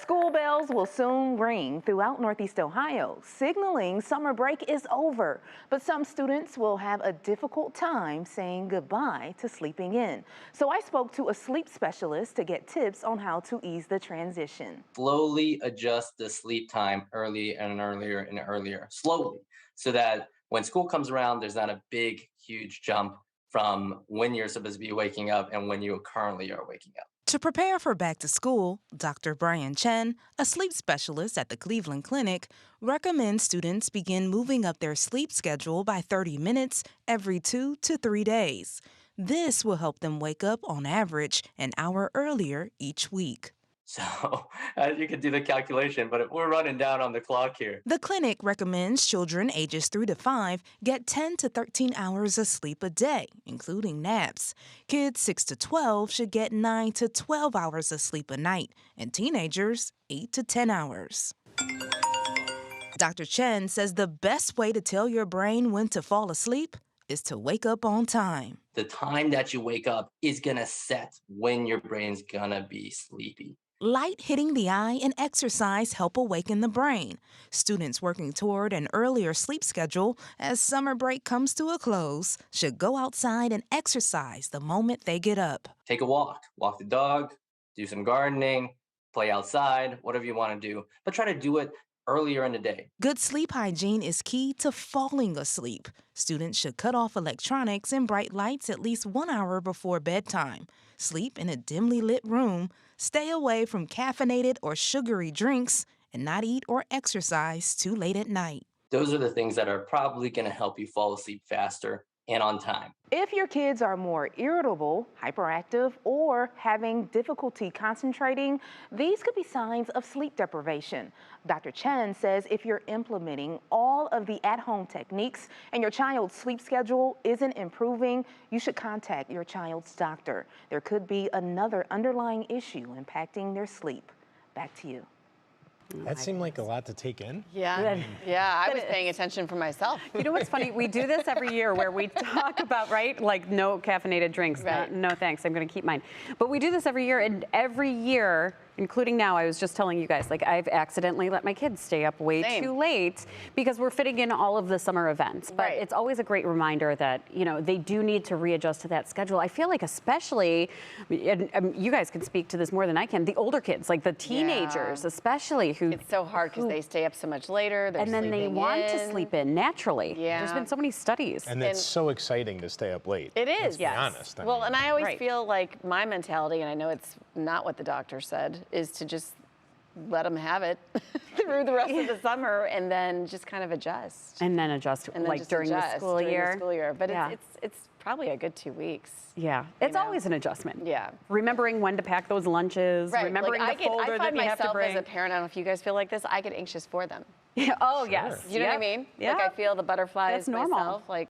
School bells will soon ring throughout Northeast Ohio, signaling summer break is over. But some students will have a difficult time saying goodbye to sleeping in. So I spoke to a sleep specialist to get tips on how to ease the transition. Slowly adjust the sleep time early and earlier and earlier, slowly, so that when school comes around, there's not a big, huge jump from when you're supposed to be waking up and when you currently are waking up. To prepare for back to school, Dr. Brian Chen, a sleep specialist at the Cleveland Clinic, recommends students begin moving up their sleep schedule by 30 minutes every 2 to 3 days. This will help them wake up on average an hour earlier each week. So you can do the calculation, but we're running down on the clock here. The clinic recommends children ages 3 to 5 get 10 to 13 hours of sleep a day, including naps. Kids 6 to 12 should get 9 to 12 hours of sleep a night, and teenagers 8 to 10 hours. Dr. Chen says the best way to tell your brain when to fall asleep is to wake up on time. The time that you wake up is going to set when your brain's going to be sleepy. Light hitting the eye and exercise help awaken the brain. Students working toward an earlier sleep schedule as summer break comes to a close should go outside and exercise the moment they get up. Take a walk the dog, do some gardening, play outside, whatever you want to do, but try to do it earlier in the day. Good sleep hygiene is key to falling asleep. Students should cut off electronics and bright lights at least 1 hour before bedtime. Sleep in a dimly lit room. Stay away from caffeinated or sugary drinks, and not eat or exercise too late at night. Those are the things that are probably going to help you fall asleep faster and on time. If your kids are more irritable, hyperactive, or having difficulty concentrating, these could be signs of sleep deprivation. Dr. Chen says if you're implementing all of the at-home techniques and your child's sleep schedule isn't improving, you should contact your child's doctor. There could be another underlying issue impacting their sleep. Back to you. That seemed like a lot to take in. Yeah, yeah, I was paying attention for myself. You know what's funny? We do this every year where we talk about, right, like no caffeinated drinks. Right. No thanks, I'm going to keep mine. But we do this every year, and every year, including now, I was just telling you guys, like I've accidentally let my kids stay up way too late because we're fitting in all of the summer events. But it's always a great reminder that, you know, they do need to readjust to that schedule. I feel like especially, and you guys can speak to this more than I can, the older kids, like the teenagers especially who... It's so hard because they stay up so much later. And then they want to sleep in naturally. Yeah. There's been so many studies. And it's so exciting to stay up late. It is, Let's be honest. Well, and I always feel like my mentality, and I know it's not what the doctor said, is to just let them have it through the rest of the summer and then just kind of adjust. And then adjust, and then like just during the school year. But it's probably a good 2 weeks. Yeah, it's always an adjustment. Yeah. Remembering when to pack those lunches, Right. remembering like the folder that you have to bring. As a parent, I don't know if you guys feel like this, I get anxious for them. Oh, yes. You know what I mean? Yeah. Like I feel the butterflies That's normal. myself. Like